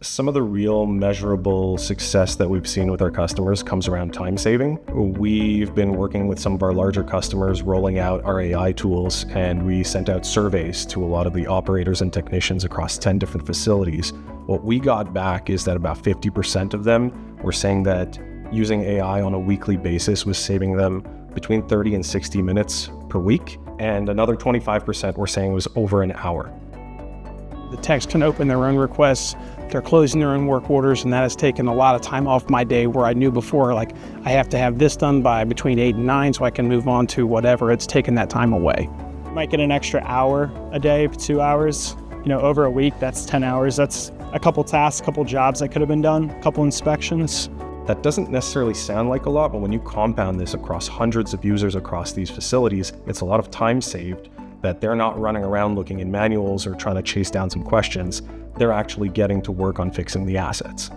Some of the real measurable success that we've seen with our customers comes around time saving. We've been working with some of our larger customers rolling out our AI tools, and we sent out surveys to a lot of the operators and technicians across 10 different facilities. What we got back is that about 50% of them were saying that using AI on a weekly basis was saving them between 30 and 60 minutes per week, and another 25% were saying it was over an hour. The techs can open their own requests, they're closing their own work orders, and that has taken a lot of time off my day where I knew before, like, I have to have this done by between 8 and 9 so I can move on to whatever. It's taken that time away. Might get an extra hour a day, 2 hours. Over a week, that's 10 hours. That's a couple tasks, a couple jobs that could have been done, a couple inspections. That doesn't necessarily sound like a lot, but when you compound this across hundreds of users across these facilities, it's a lot of time saved that they're not running around looking in manuals or trying to chase down some questions. They're actually getting to work on fixing the assets.